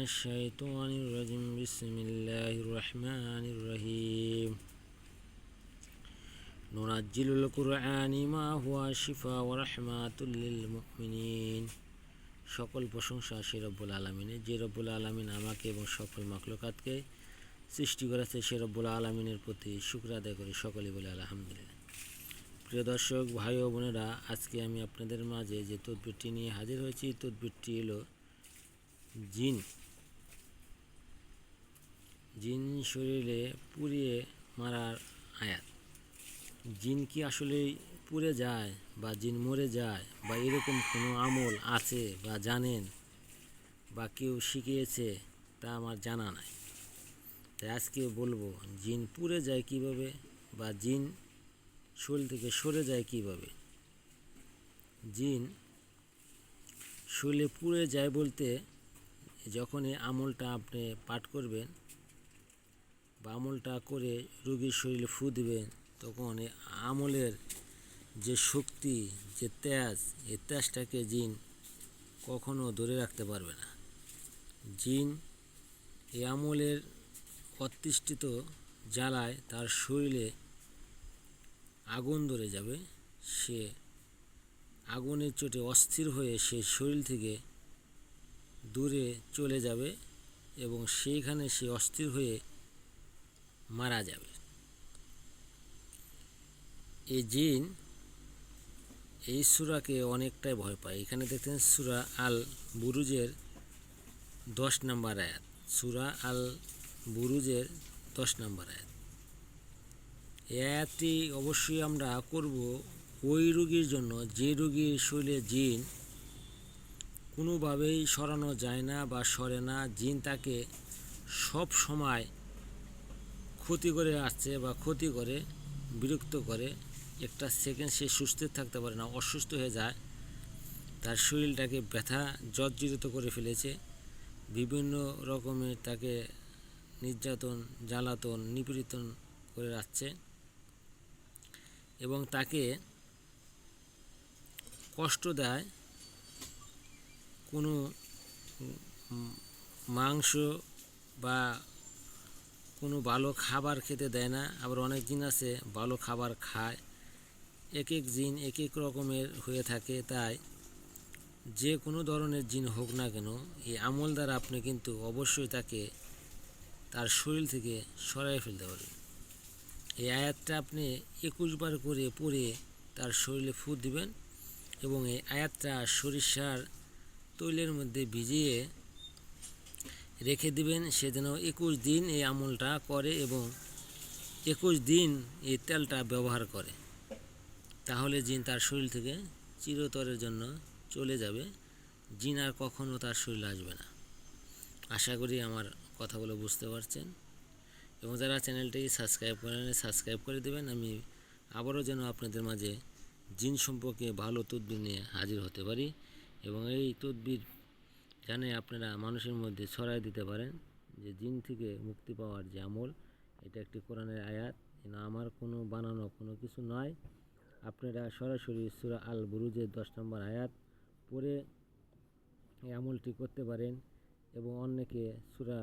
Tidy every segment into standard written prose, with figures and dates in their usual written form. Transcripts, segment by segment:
الشيطان الرجيم بسم الله الرحمن الرحيم ننزل القرآن ما هو شفاء ورحمة للمؤمنين সকল প্রশংসা সে রব্বুল আলামিনের, যে রব্বুল আলামিন আমাকে এবং সকল মাখলুকাতকে সৃষ্টি করেছে। সে রব্বুল আলামিনের প্রতি শুকর আদায় করি, সকলে বলে আলহামদুলিল্লাহ। প্রিয় দর্শক ভাই ও বোনেরা, আজকে আমি আপনাদের মাঝে যে তদবিরটি নিয়ে হাজির হয়েছি, তদবিরটি হলো জিন শরীরে পুড়িয়ে মারার আয়াত। জিন কি আসলে পুড়ে যায় বা জিন মরে যায় বা এরকম কোনো আমল আছে বা জানেন বা কেউ শিখিয়েছে, তা আমার জানা নাই। তাই আজকে বলবো জিন পুড়ে যায় কিভাবে বা জিন শরীর থেকে সরে যায় কিভাবে। জিন শরীরে পুড়ে যায় বলতে, যখন এই আমলটা আপনি পাঠ করবেন বা আমলটা করে রোগীর শরীরে ফু দিবেন, তখন এই আমলের যে শক্তি, যে তেজ, এই তেজটাকে জিন কখনো ধরে রাখতে পারবে না। জিন এই আমলের অতৃষ্টিত জ্বালায় তার শরীরে আগুন ধরে যাবে। সে আগুনের চোটে অস্থির হয়ে সে শরীর থেকে দূরে চলে যাবে এবং সেইখানে সে অস্থির হয়ে মারা যাবে। এই জিন এই সূরাকে অনেকটাই ভয় পায়। এখানে দেখতেন সূরা আল বুরুজের 10 নম্বর আয়াত, সূরা আল বুরুজের 10 নম্বর আয়াত। এই আয়াতটি অবশ্যই আমরা করব ওই রোগীর জন্য যে রোগীর শরীরে জিন কোনোভাবেই সরানো যায় না বা সরে না। জিন তাকে সব সময় ক্ষতি করে আসছে বা ক্ষতি করে, বিরক্ত করে। একটা সেকেন্ড সে সুস্থ থাকতে পারে না, অসুস্থ হয়ে যায়। তার শরীরটাকে ব্যথা জর্জরিত করে ফেলেছে, বিভিন্ন রকমের তাকে নির্যাতন, জ্বালাতন, নিপীড়িতন করে রাখছে এবং তাকে কষ্ট দেয়। কোনো মাংস বা কোনো ভালো খাবার খেতে দেয় না। আবার অনেক জিন আছে ভালো খাবার খায়। এক এক জিন এক এক রকমের হয়ে থাকে। তাই যে কোনো ধরনের জিন হোক না কেন, এই আমল দ্বারা আপনি কিন্তু অবশ্যই তাকে তার শরীর থেকে সরাই ফেলতে পারবেন। এই আয়াতটা আপনি 21 বার করে পড়ে তার শরীরে ফু দিবেন এবং এই আয়াতটা সরিষার তৈলের মধ্যে ভিজিয়ে রেখে দিবেন। সে যেন 21 দিন এই আমলটা করে এবং 21 দিন এই তেলটা ব্যবহার করে। তাহলে জিন তার শরীর থেকে চিরতরের জন্য চলে যাবে। জিন আর কখনো তার শরীরে আসবে না। আশা করি আমার কথাগুলো বুঝতে পারছেন এবং যারা চ্যানেলটি সাবস্ক্রাইব করেন, সাবস্ক্রাইব করে দেবেন। আমি আবারও যেন আপনাদের মাঝে জিন সম্পর্কে ভালো তদবির নিয়ে হাজির হতে পারি এবং এই তদবির জানে আপনারা মানুষের মধ্যে ছড়াই দিতে পারেন যে জিন থেকে মুক্তি পাওয়ার যে আমল, এটা একটি কোরআনের আয়াত, আমার কোনো বানানো কোনো কিছু নয়। আপনারা সরাসরি সূরা আল বুরুজের 10 নম্বর আয়াত পড়ে এই আমলটি করতে পারেন এবং অন্যকে সূরা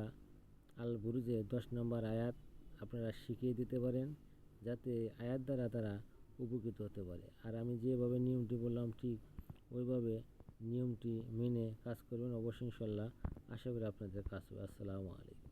আল বুরুজের 10 নম্বর আয়াত আপনারা শিখিয়ে দিতে পারেন, যাতে আয়াত দ্বারা তারা উপকৃত হতে পারে। আর আমি যেভাবে নিয়মটি বললাম ঠিক ওইভাবে নিয়মটি মেনে কাজ করবেন, অবশ্যই ইনশাল্লাহ আশা করি আপনাদের কাজ হবে। আসসালামু আলাইকুম।